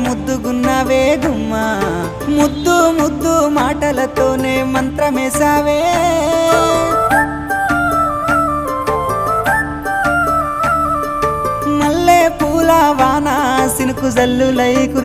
ముద్దుగున్నావే గుమ్మా, ముద్దు ముద్దు మాటలతోనే మంత్రమేసావే. మల్లె పూల వాన సినుకు జల్లులై